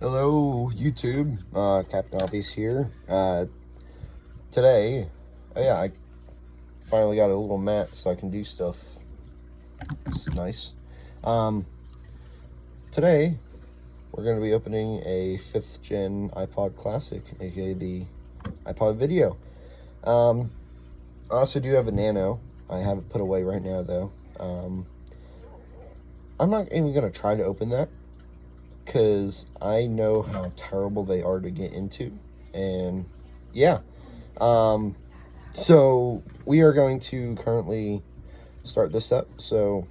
Hello, YouTube. Captain Obvious here. Today, I finally got a little mat so I can do stuff. This is nice. Today, we're going to be opening a 5th gen iPod Classic, aka the iPod Video. I also do have a Nano. I have it put away right now, though. I'm not even going to try to open that, because I know how terrible they are to get into, and yeah. So we are going to currently start this up. So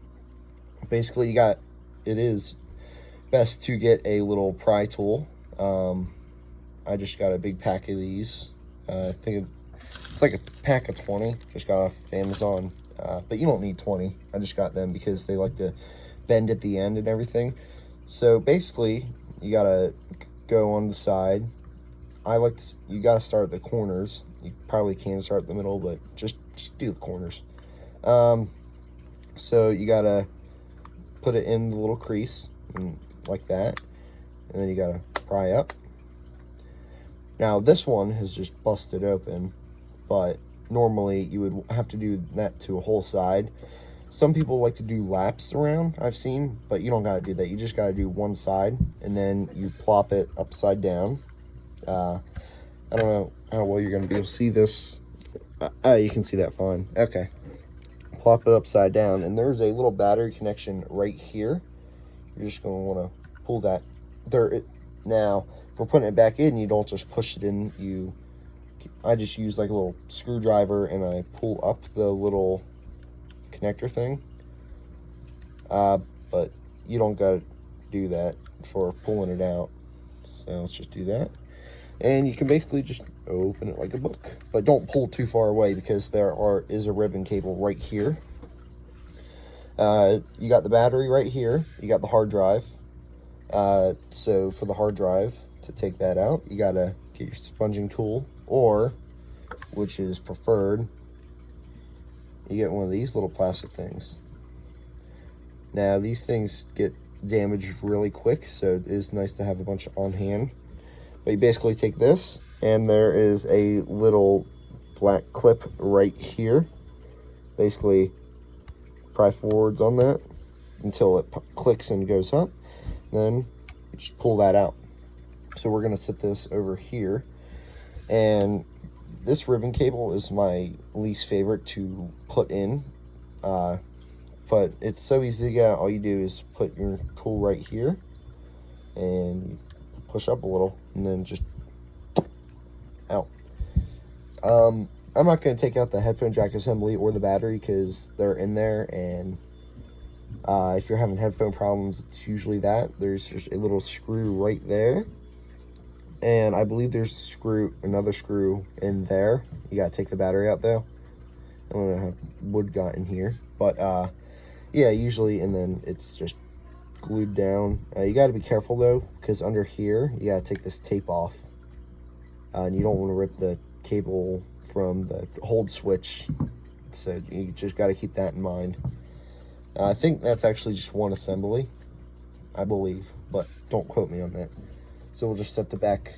basically, it is best to get a little pry tool. I just got a big pack of these. I think it's like a pack of 20. Just got off Amazon, but you don't need 20. I just got them because they like to bend at the end and everything. So basically, you gotta go on the side. You gotta start at the corners. You probably can start at the middle, but just do the corners. So you gotta put it in the little crease, like that, and then you gotta pry up. Now this one has just busted open, but normally you would have to do that to a whole side. Some people like to do laps around, I've seen, but you don't gotta do that. You just gotta do one side, and then you plop it upside down. I don't know how well you're gonna be able to see this. You can see that fine. Okay. Plop it upside down, and there's a little battery connection right here. You're just gonna wanna pull that. Now, if we're putting it back in, you don't just push it in. I just use like a little screwdriver, and I pull up the little connector thing, but you don't gotta do that for pulling it out. So let's just do that, and you can basically just open it like a book, but don't pull too far away because there is a ribbon cable right here. You got the battery right here, you got the hard drive. So for the hard drive, to take that out, you gotta get your sponging tool, or, which is preferred, you get one of these little plastic things. Now, these things get damaged really quick, so it is nice to have a bunch on hand. But you basically take this, and there is a little black clip right here. Basically, pry forwards on that until it clicks and goes up. Then you just pull that out. So we're going to set this over here, and this ribbon cable is my least favorite to put in, but it's so easy to get out. All you do is put your tool right here, and you push up a little, and then just out. I'm not going to take out the headphone jack assembly or the battery because they're in there, and if you're having headphone problems, it's usually that. There's just a little screw right there. And I believe there's another screw in there. You gotta take the battery out though. I don't know how wood got in here, but yeah, usually, and then it's just glued down. You gotta be careful though, because under here you gotta take this tape off, and you don't want to rip the cable from the hold switch. So you just gotta keep that in mind. I think that's actually just one assembly, I believe, but don't quote me on that. So we'll just set the back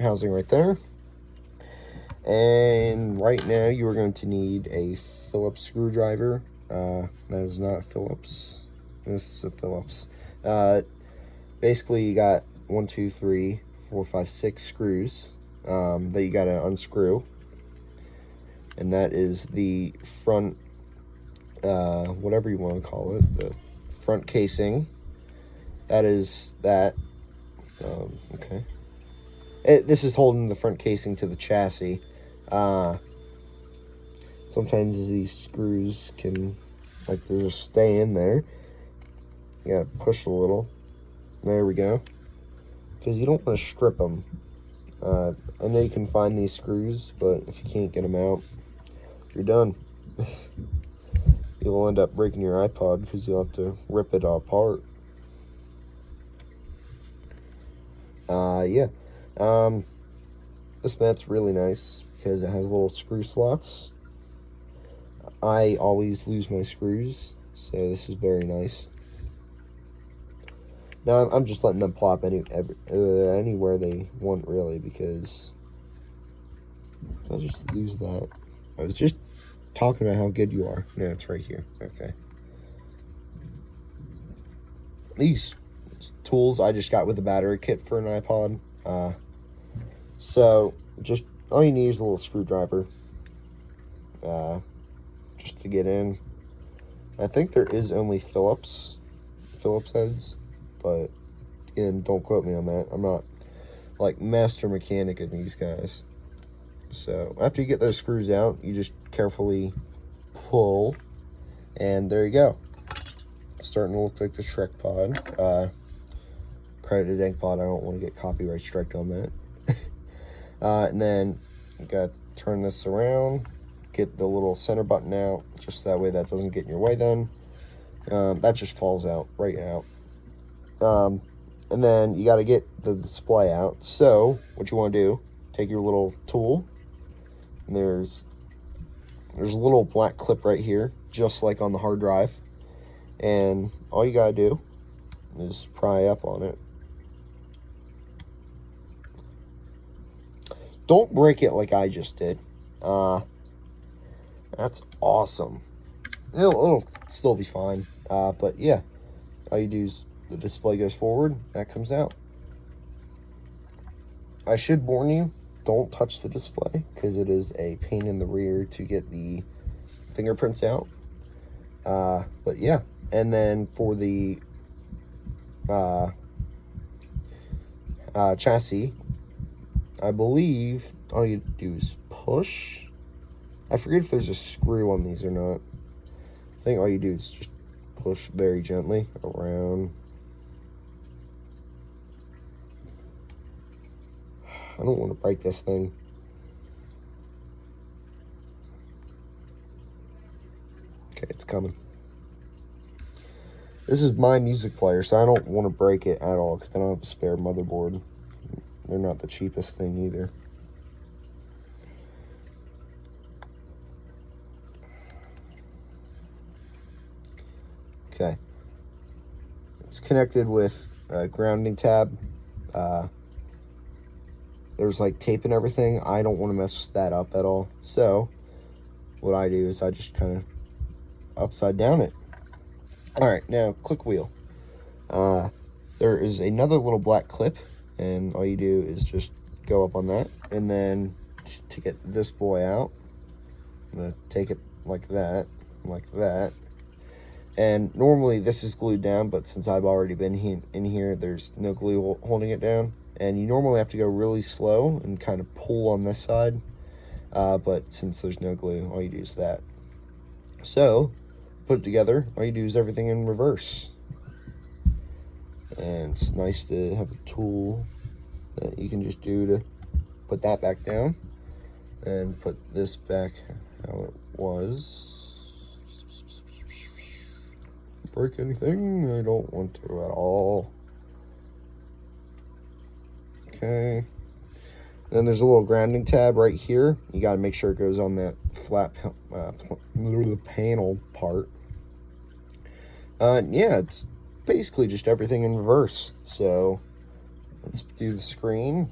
housing right there. And right now you are going to need a Phillips screwdriver. That is not Phillips. This is a Phillips. Basically you got 1, 2, 3, 4, 5, 6 screws that you got to unscrew. And that is the front, whatever you want to call it, the front casing. That is that. Okay. This is holding the front casing to the chassis. Sometimes these screws can like to just stay in there. You gotta push a little. There we go. Because you don't want to strip them. I know you can find these screws, but if you can't get them out, you're done. You'll end up breaking your iPod because you'll have to rip it apart. Yeah. This mat's really nice because it has little screw slots. I always lose my screws, so this is very nice. Now I'm just letting them plop anywhere they want, really, because I'll just lose that. I was just talking about how good you are. No, it's right here. Okay. These tools I just got with the battery kit for an iPod. So just all you need is a little screwdriver, just to get in. I think there is only Phillips heads, but again, don't quote me on that. I'm not like master mechanic of these guys. So after you get those screws out, you just carefully pull, and there you go. It's starting to look like the Shrek pod. Credit to Dank Pod. I don't want to get copyright striked on that. And then you got to turn this around, get the little center button out, just that way that doesn't get in your way then. That just falls out, right out. And then you got to get the display out. So what you want to do, take your little tool, and there's a little black clip right here, just like on the hard drive. And all you got to do is pry up on it. Don't break it like I just did. That's awesome. It'll still be fine. But yeah, all you do is the display goes forward, that comes out. I should warn you, don't touch the display, because it is a pain in the rear to get the fingerprints out. But yeah, and then for the chassis, I believe all you do is push. I forget if there's a screw on these or not. I think all you do is just push very gently around. I don't want to break this thing. Okay, it's coming. This is my music player, so I don't want to break it at all, because I don't have a spare motherboard. They're not the cheapest thing either. Okay. It's connected with a grounding tab. There's like tape and everything. I don't want to mess that up at all. So what I do is I just kind of upside down it. All right, now click wheel. There is another little black clip, and all you do is just go up on that, and then to get this boy out, I'm gonna take it like that, and normally this is glued down, but since I've already been in here, there's no glue holding it down, and you normally have to go really slow and kind of pull on this side, but since there's no glue, all you do is that. So put it together, all you do is everything in reverse. And it's nice to have a tool that you can just do to put that back down and put this back how it was. Break anything? I don't want to at all. Okay. Then there's a little grounding tab right here. You got to make sure it goes on that flat panel part. Yeah, it's basically just everything in reverse. So let's do the screen.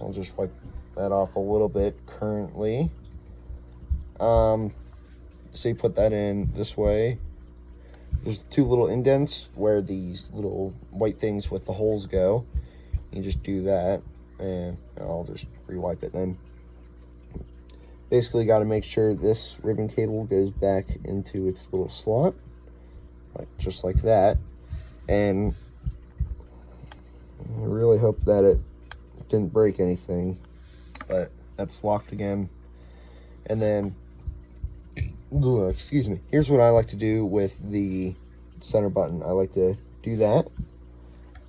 I'll just wipe that off a little bit currently. So you put that in this way. There's two little indents where these little white things with the holes go. You just do that, and I'll just re-wipe it then. Basically got to make sure this ribbon cable goes back into its little slot, just like that. And I really hope that it didn't break anything, but that's locked again. And then, excuse me, here's what I like to do with the center button. I like to do that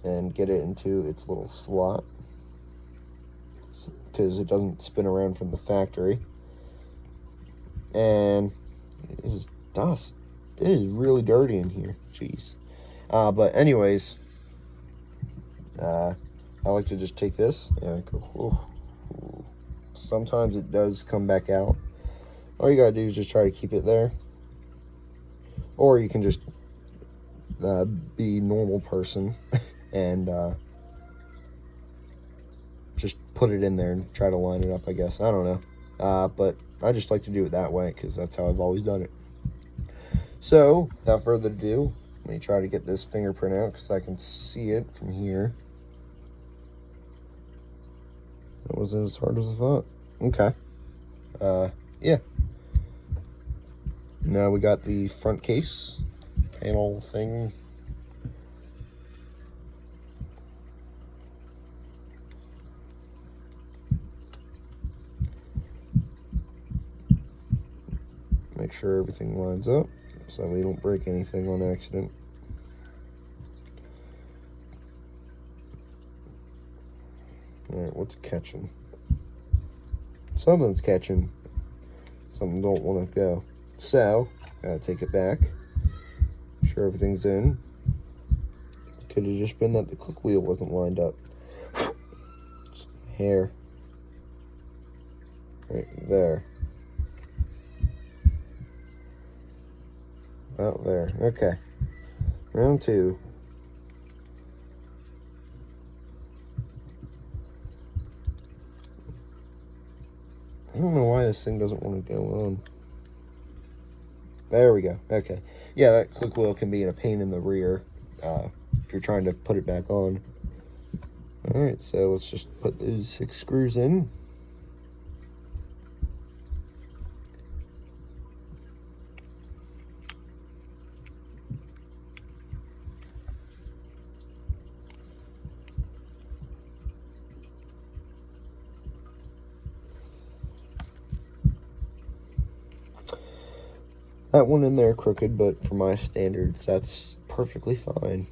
and get it into its little slot, because it doesn't spin around from the factory. And it is dust. It is really dirty in here. Jeez. But anyways, I like to just take this and go, whoa. Sometimes it does come back out. All you gotta do is just try to keep it there. Or you can just be normal person and just put it in there and try to line it up, I guess. I don't know. But I just like to do it that way because that's how I've always done it. So, without further ado, let me try to get this fingerprint out because I can see it from here. That wasn't as hard as I thought. Okay. Yeah. Now we got the front case panel thing. Make sure everything lines up so we don't break anything on accident. Alright, what's catching? Something's catching. Something don't want to go. So, gotta take it back. Make sure everything's in. Could have just been that the click wheel wasn't lined up. Hair. Right there. About there. Okay. Round 2. I don't know why this thing doesn't want to go on. There we go. Okay. Yeah, that click wheel can be a pain in the rear if you're trying to put it back on. Alright, so let's just put those 6 screws in. That one in there crooked, but for my standards, that's perfectly fine.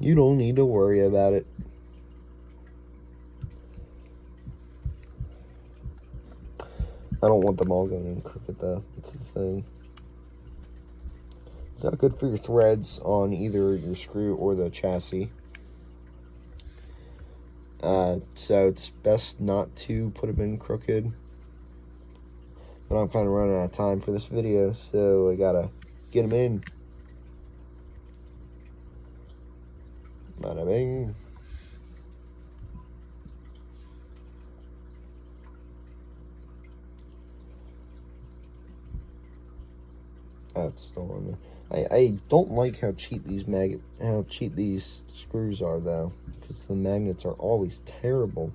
You don't need to worry about it. I don't want them all going in crooked, though. That's the thing. It's not good for your threads on either your screw or the chassis. So it's best not to put them in crooked. But I'm kind of running out of time for this video, so I gotta get them in. Bada bing. That's still on there. I don't like how cheap these screws are, though, because the magnets are always terrible.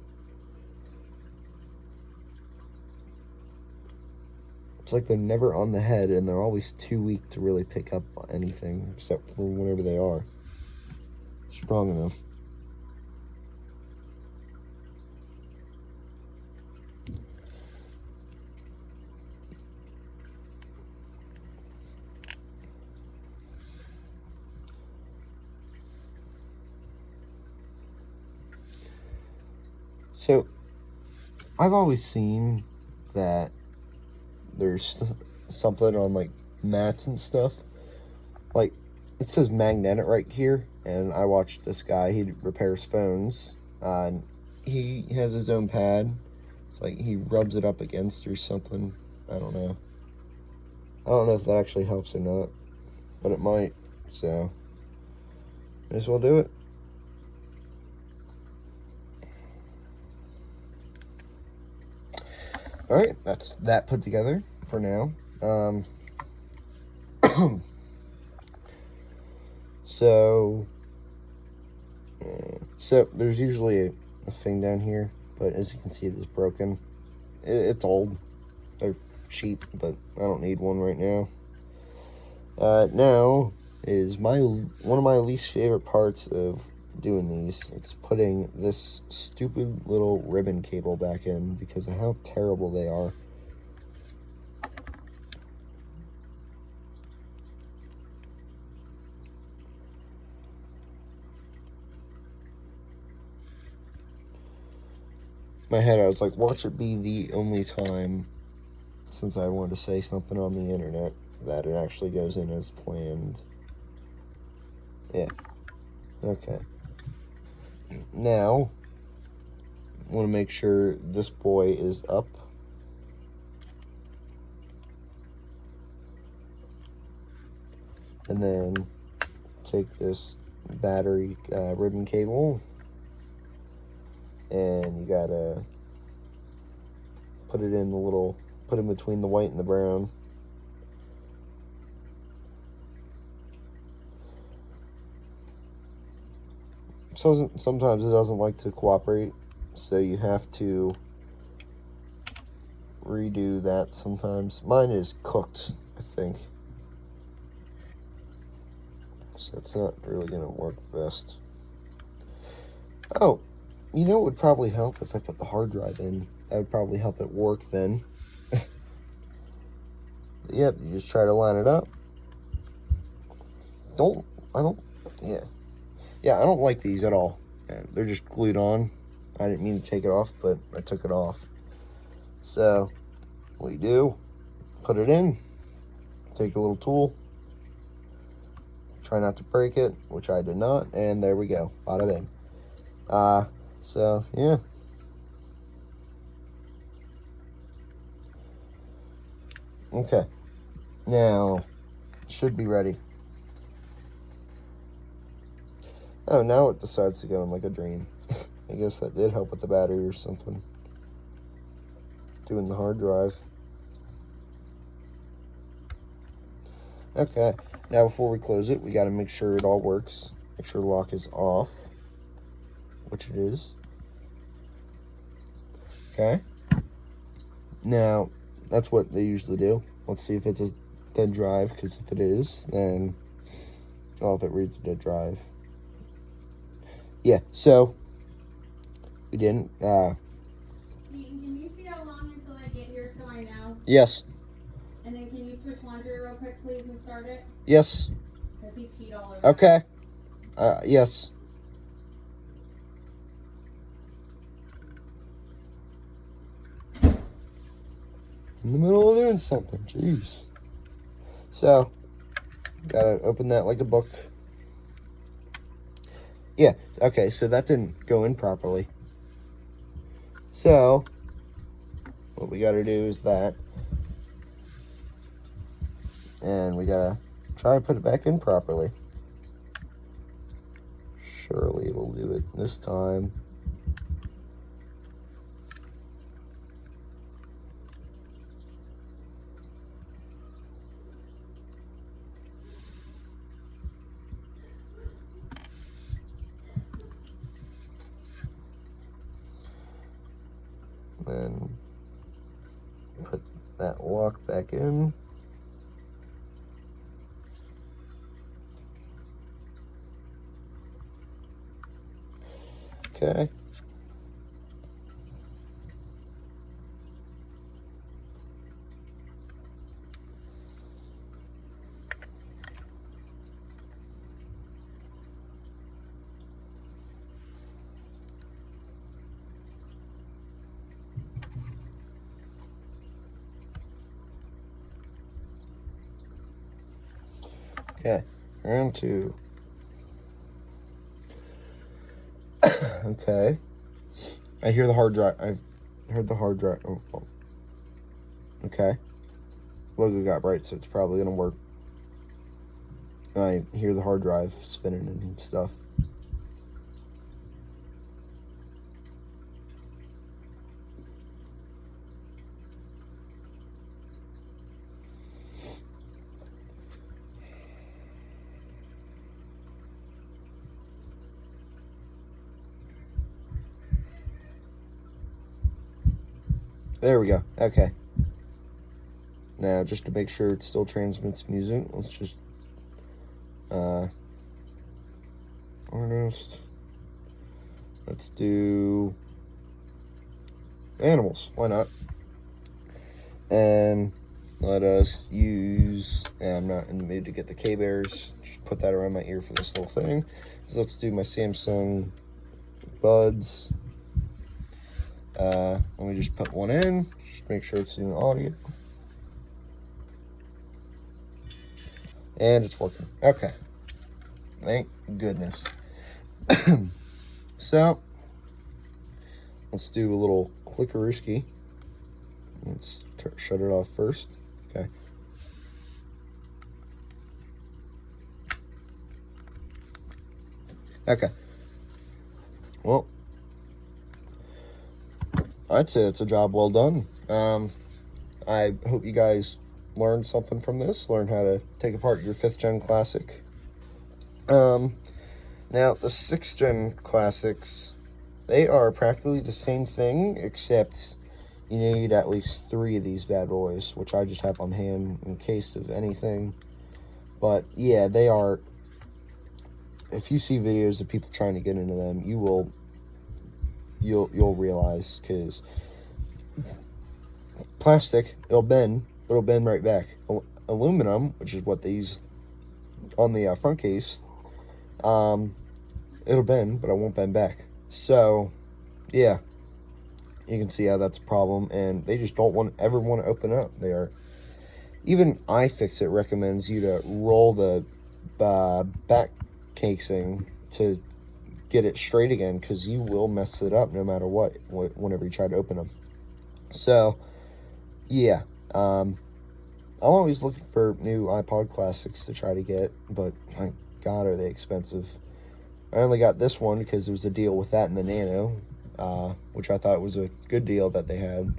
It's like they're never on the head, and they're always too weak to really pick up anything, except for whenever they are strong enough. So, I've always seen that there's something on like mats and stuff. Like, it says magnetic right here, and I watched this guy, he repairs phones, and he has his own pad. It's like he rubs it up against or something. I don't know. I don't know if that actually helps or not, but it might, so may as well do it. Alright, that's that put together for now. So there's usually a thing down here, but as you can see, it is broken. It's old. They're cheap, but I don't need one right now. Now is one of my least favorite parts of doing these. It's putting this stupid little ribbon cable back in because of how terrible they are. In my head, I was like, watch it be the only time, since I wanted to say something on the internet, that it actually goes in as planned. Yeah. Okay. Now, I want to make sure this boy is up. And then take this battery ribbon cable, and you gotta put it in the little, put in between the white and the brown. So sometimes it doesn't like to cooperate, so you have to redo that sometimes. Mine is cooked, I think, so it's not really going to work best. Oh, you know what would probably help if I put the hard drive in? That would probably help it work then. Yep, you just try to line it up. Yeah, I don't like these at all. They're just glued on. I didn't mean to take it off, but I took it off. So, what you do, put it in, take a little tool, try not to break it, which I did not, and there we go, bada bing. So, yeah. Okay, now, should be ready. Oh, now it decides to go in like a drain. I guess that did help with the battery or something. Doing the hard drive. Okay, now before we close it, we got to make sure it all works. Make sure the lock is off, which it is. Okay. Now, that's what they usually do. Let's see if it's a dead drive, because if it is, then, oh, if it reads a dead drive. Yeah, so, we didn't, Can you see how long until I get here so I know? Yes. And then can you switch laundry real quick, please, and start it? Yes. Because he peed all over. Okay. Yes. In the middle of doing something, jeez. So, gotta open that like a book. Yeah, okay, so that didn't go in properly. So, what we gotta do is that. And we gotta try to put it back in properly. Surely it'll do it this time. Then put that lock back in. Okay. Okay, round two. Okay. I hear the hard drive. I've heard the hard drive. Oh. Okay. Logo got bright, so it's probably gonna work. I hear the hard drive spinning and stuff. There we go. Okay. Now, just to make sure it still transmits music, let's just artist. Let's do animals. Why not? And let us use. I'm not in the mood to get the K-Bears. Just put that around my ear for this little thing. So let's do my Samsung Buds. Let me just put one in. Just make sure it's doing audio. And it's working. Okay. Thank goodness. So, let's do a little clickerooski. Let's shut it off first. Okay. Okay. Well, I'd say it's a job well done. I hope you guys learned something from this. Learn how to take apart your 5th gen classic. Now, the 6th gen classics, they are practically the same thing, except you need at least 3 of these bad boys, which I just have on hand in case of anything. But yeah, they are. If you see videos of people trying to get into them, you'll realize, because plastic, it'll bend right back. Aluminum, which is what they use on the front case, it'll bend, but it won't bend back. So, yeah, you can see how that's a problem, and they just don't ever want to open up. They are, even iFixit recommends you to roll the back casing to get it straight again, because you will mess it up no matter what whenever you try to open them. So, yeah, I'm always looking for new iPod classics to try to get, but my God, are they expensive. I only got this one because there was a deal with that and the Nano, which I thought was a good deal that they had.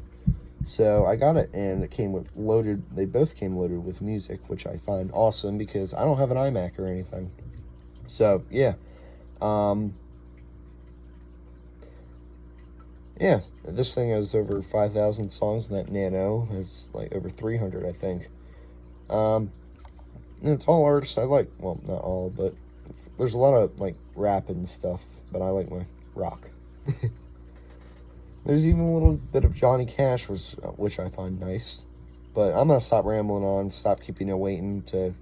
So I got it, and it came with loaded. They both came loaded with music, which I find awesome because I don't have an iMac or anything. So yeah, yeah. This thing has over 5,000 songs, and that Nano has like over 300, I think. And it's all artists I like. Well, not all, but there's a lot of like rap and stuff, but I like my rock. There's even a little bit of Johnny Cash, which I find nice. But I'm going to stop rambling on, stop keeping you waiting to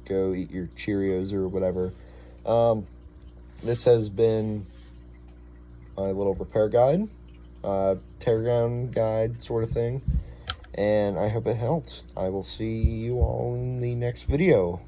go eat your Cheerios or whatever. This has been my little repair guide, teardown guide sort of thing. And I hope it helped. I will see you all in the next video.